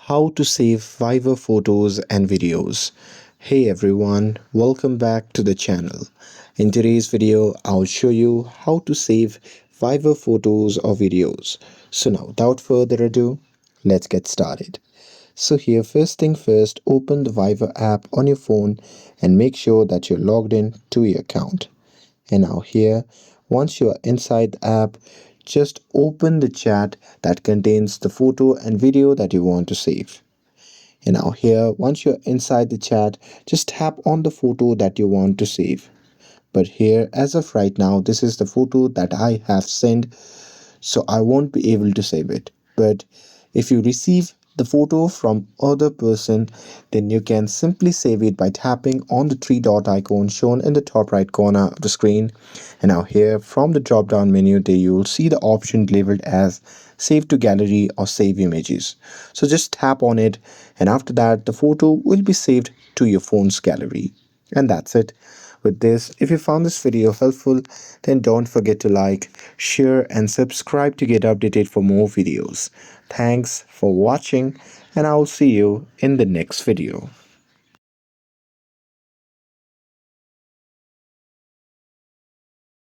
How to save Viber photos and videos. Hey everyone, welcome back to the channel. In today's video, I'll show you how to save Viber photos or videos. So now, without further ado, let's get started. So here, first thing first, open the Viber app on your phone and make sure that you're logged in to your account. And now here, once you are inside the app, just open the chat that contains the photo and video that you want to save. And now here, once you're inside the chat, just tap on the photo that you want to save. But here, as of right now, this is the photo that I have sent, so I won't be able to save it. But if you receive the photo from other person, then you can simply save it by tapping on the three dot icon shown in the top right corner of the screen. And now here, from the drop down menu, there you will see the option labeled as save to gallery or save images. So just tap on it, and after that the photo will be saved to your phone's gallery. And that's it. With this, if you found this video helpful, then don't forget to like, share and subscribe to get updated for more videos. Thanks for watching, and I'll see you in the next video.